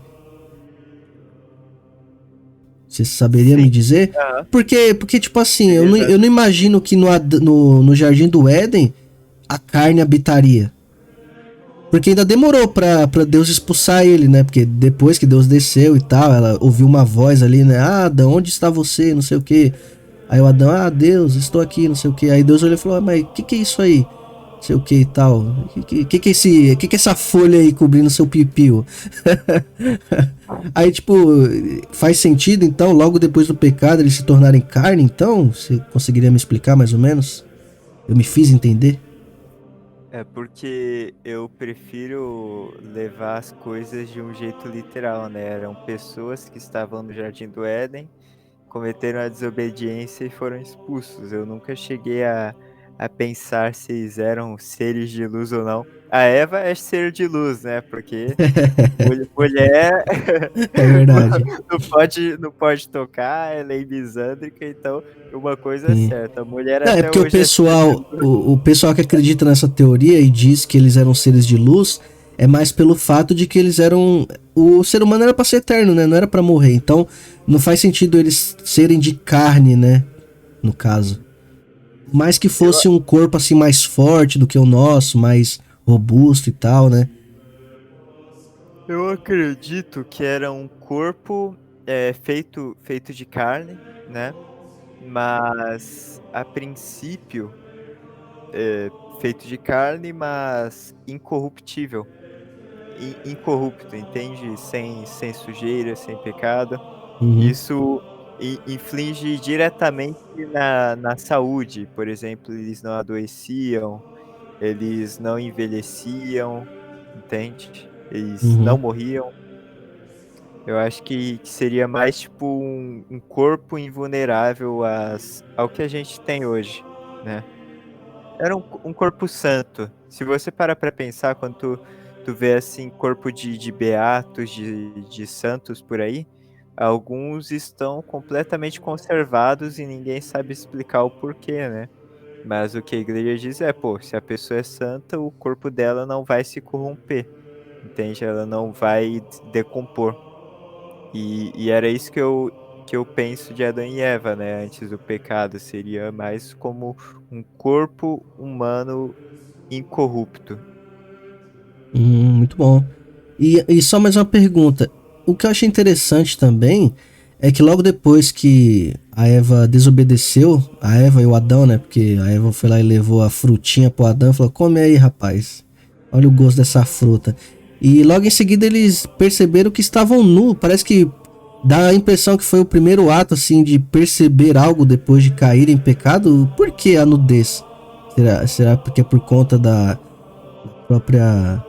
Você saberia me sim, dizer? aham, Porque tipo assim, beleza. eu não imagino que no Jardim do Éden a carne habitaria. Porque ainda demorou pra Deus expulsar ele, né? Porque depois que Deus desceu e tal, ela ouviu uma voz ali, né? Ah, Adão, onde está você? Não sei o que. Aí o Adão, ah, Deus, estou aqui, não sei o que. Aí Deus olhou e falou, ah, mas o que é isso aí? Não sei o que e tal. Que é essa folha aí cobrindo seu pipiu? Aí, tipo, faz sentido, então, logo depois do pecado eles se tornarem carne, então? Você conseguiria me explicar mais ou menos? Eu me fiz entender? É porque eu prefiro levar as coisas de um jeito literal, né? Eram pessoas que estavam no Jardim do Éden, cometeram a desobediência e foram expulsos. Eu nunca cheguei a pensar se eles eram seres de luz ou não. A Eva é ser de luz, né? Porque mulher É verdade. não pode tocar, ela é misândrica, então uma coisa é Sim. certa, a mulher Não, é até porque hoje é ser de luz. o pessoal que acredita nessa teoria e diz que eles eram seres de luz, é mais pelo fato de que eles eram. O ser humano era pra ser eterno, né? Não era pra morrer. Então, não faz sentido eles serem de carne, né? No caso. Mais que Eu, fosse um corpo assim mais forte do que o nosso, mais robusto e tal, né? eu acredito que era um corpo feito de carne, né? Mas a princípio feito de carne, mas incorruptível. Incorrupto, entende? Sem sujeira, sem pecado. Uhum, Isso inflige diretamente na saúde. Por exemplo, eles não adoeciam, eles não envelheciam, entende? Eles não uhum, morriam. Eu acho que seria mais tipo um corpo invulnerável ao que a gente tem hoje, né? Era um corpo santo. Se você parar para pensar, quando tu vê assim, corpo de beatos, de santos por aí, alguns estão completamente conservados e ninguém sabe explicar o porquê, né? Mas o que a igreja diz é, pô, se a pessoa é santa, o corpo dela não vai se corromper, entende? Ela não vai decompor. E era isso que eu penso de Adão e Eva, né? Antes do pecado, seria mais como um corpo humano incorrupto. muito bom. E só mais uma pergunta. O que eu achei interessante também é que logo depois que a Eva desobedeceu, a Eva e o Adão, né? Porque a Eva foi lá e levou a frutinha pro Adão e falou: come aí, rapaz. Olha o gosto dessa fruta. E logo em seguida eles perceberam que estavam nus. Parece que dá a impressão que foi o primeiro ato, assim, de perceber algo depois de cair em pecado. Por que a nudez? Será porque é por conta da própria.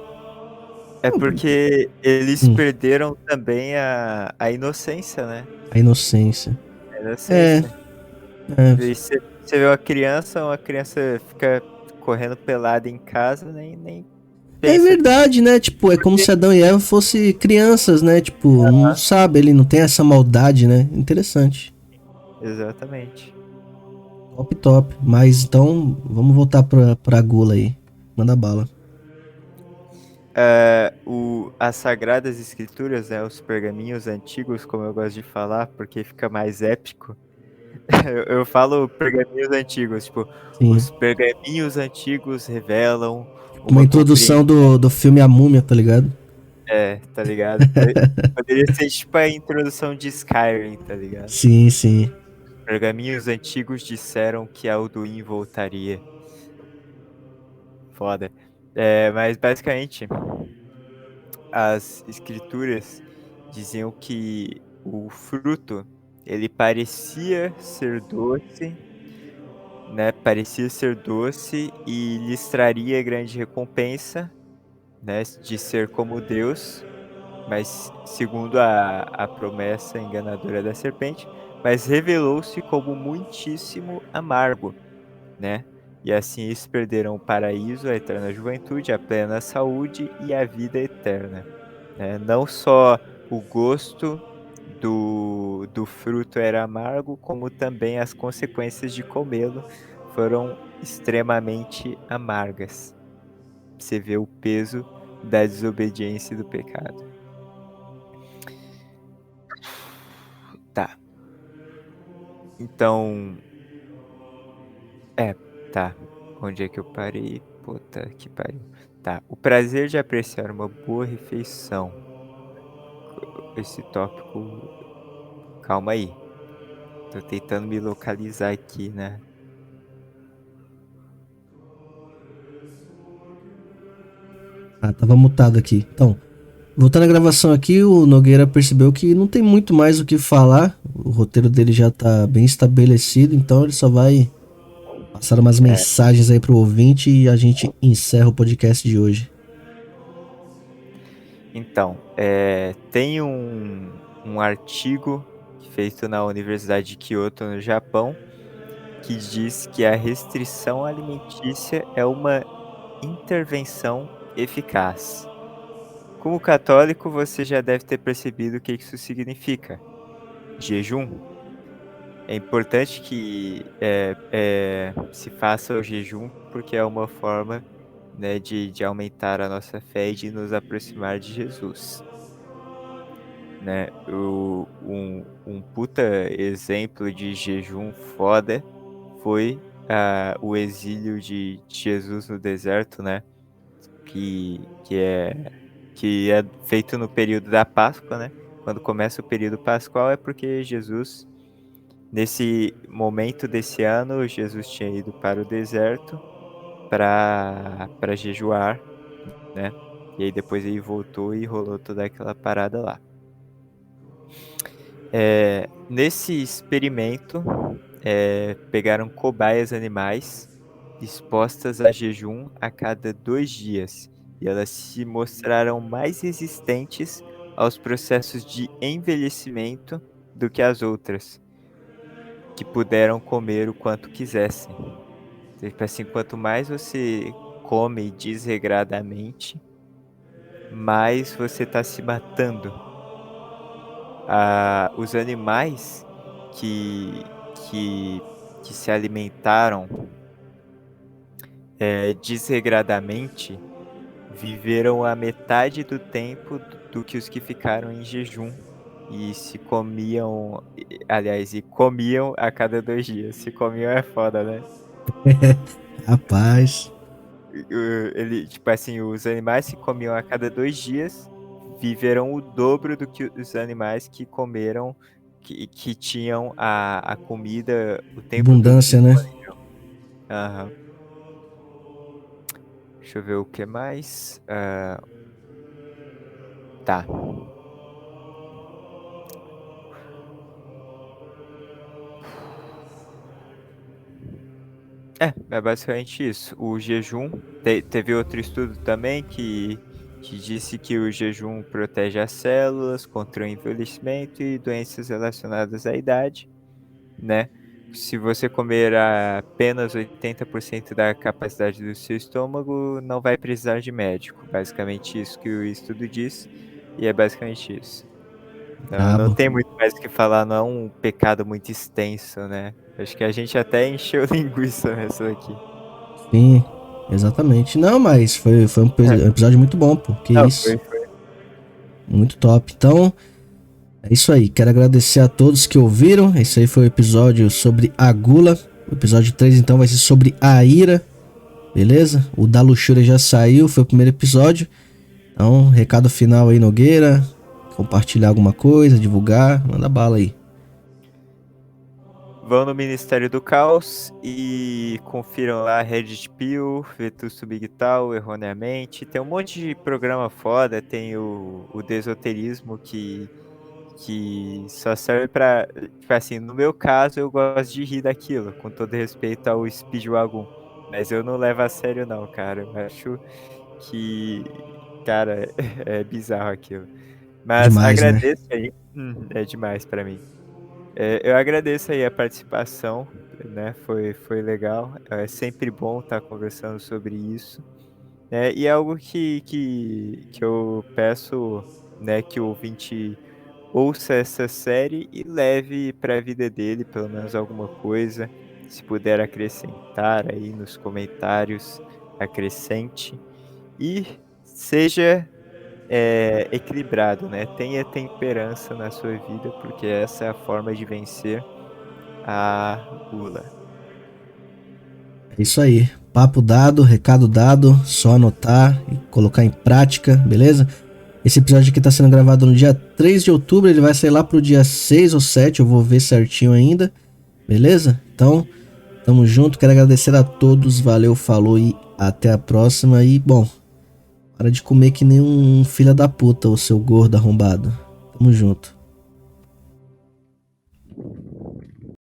É porque eles Hum, perderam também a inocência, né? a inocência. A É, inocência. é. E você vê uma criança fica correndo pelada em casa, nem É pensa. verdade, né? Tipo, é como se Adão e Eva fossem crianças, né? Tipo, não sabe, ele não tem essa maldade, né? Interessante. Exatamente. Top, top. Mas então, vamos voltar pra gula aí. Manda bala. As Sagradas Escrituras, né, os pergaminhos antigos, como eu gosto de falar, porque fica mais épico. Eu falo pergaminhos antigos, tipo, Sim. os pergaminhos antigos revelam Tipo, uma uma introdução compreensão. do filme A Múmia, tá ligado? Tá ligado? Poderia ser tipo a introdução de Skyrim, tá ligado? Sim, sim. Pergaminhos antigos disseram que Alduin voltaria. Foda. Mas basicamente, as escrituras diziam que o fruto ele parecia ser doce, né? Parecia ser doce e lhes traria grande recompensa, né? De ser como Deus, mas segundo a promessa enganadora da serpente, mas revelou-se como muitíssimo amargo, né? E assim eles perderam o paraíso, a eterna juventude, a plena saúde e a vida eterna, né? Não só o gosto do fruto era amargo, como também as consequências de comê-lo foram extremamente amargas. Você vê o peso da desobediência e do pecado. Tá. Então, é, tá. Onde é que eu parei? Puta que pariu. Tá. O prazer de apreciar uma boa refeição. Esse tópico. Calma aí. Tô tentando me localizar aqui, né? Ah, tava mutado aqui. Então, voltando à gravação aqui, o Nogueira percebeu que não tem muito mais o que falar. O roteiro dele já tá bem estabelecido, então ele só vai passar umas É, mensagens aí pro ouvinte e a gente encerra o podcast de hoje. então, tem um artigo feito na Universidade de Kyoto, no Japão, que diz que a restrição alimentícia é uma intervenção eficaz. Como católico, você já deve ter percebido o que isso significa. Jejum. É importante que se faça o jejum porque é uma forma, né, de aumentar a nossa fé e de nos aproximar de Jesus. Né? Um puta exemplo de jejum foda foi o exílio de Jesus no deserto, né? Que, que, é, que é feito no período da Páscoa, né? Quando começa o período pascual é porque Jesus, nesse momento desse ano, Jesus tinha ido para o deserto pra jejuar, né? E aí depois ele voltou e rolou toda aquela parada lá. Nesse experimento, pegaram cobaias animais expostas a jejum a cada 2 dias, e elas se mostraram mais resistentes aos processos de envelhecimento do que as outras, que puderam comer o quanto quisessem. Tipo assim, quanto mais você come desregradamente, mais você está se matando. Os animais que, que, que se alimentaram desregradamente viveram a metade do tempo do que os que ficaram em jejum. E se comiam, aliás, e comiam a cada 2 dias. Se comiam é foda, né? Rapaz. Tipo assim, os animais que comiam a cada 2 dias viveram o dobro do que os animais que comeram, que tinham a comida o tempo todo Abundância, né? disponível. Aham. Deixa eu ver o que mais. Tá. É basicamente isso. O jejum, teve outro estudo também que disse que o jejum protege as células contra o envelhecimento e doenças relacionadas à idade, né? Se você comer apenas 80% da capacidade do seu estômago, não vai precisar de médico. Basicamente isso que o estudo diz, e é basicamente isso. Não Brabo. tem muito mais o que falar, não é um pecado muito extenso, né? Acho que a gente até encheu linguiça nessa daqui. Sim, exatamente. Não, mas foi um episódio muito bom, pô. Que Não, isso. foi. Muito top. Então, é isso aí. Quero agradecer a todos que ouviram. Esse aí foi o episódio sobre a gula. O episódio 3, então, vai ser sobre a ira. Beleza? O da luxúria já saiu, foi o primeiro episódio. Então, recado final aí, Nogueira. Compartilhar alguma coisa, divulgar. Manda bala aí. Vão no Ministério do Caos e confiram lá Reddit Pill, Vetusto Big Tal, Erroneamente. Tem um monte de programa foda, tem o Desoterismo que só serve pra... Tipo assim, no meu caso eu gosto de rir daquilo, com todo respeito ao Speedwagon. Mas eu não levo a sério não, cara. Eu acho que... Cara, é bizarro aquilo. Mas Demais, né? agradeço aí. É demais pra mim. Eu agradeço aí a participação, né? Foi legal. É sempre bom estar conversando sobre isso. E é algo que eu peço, né, que o ouvinte ouça essa série e leve para a vida dele pelo menos alguma coisa. Se puder acrescentar aí nos comentários, acrescente. E seja equilibrado, né? Tenha temperança na sua vida, porque essa é a forma de vencer a gula. É isso aí. Papo dado, recado dado. Só anotar e colocar em prática, beleza? Esse episódio aqui tá sendo gravado no dia 3 de outubro. Ele vai sair lá pro dia 6 ou 7. Eu vou ver certinho ainda. Beleza? Então, tamo junto. Quero agradecer a todos. Valeu, falou e até a próxima. E, bom, para de comer que nem um filho da puta, o seu gordo arrombado. Tamo junto.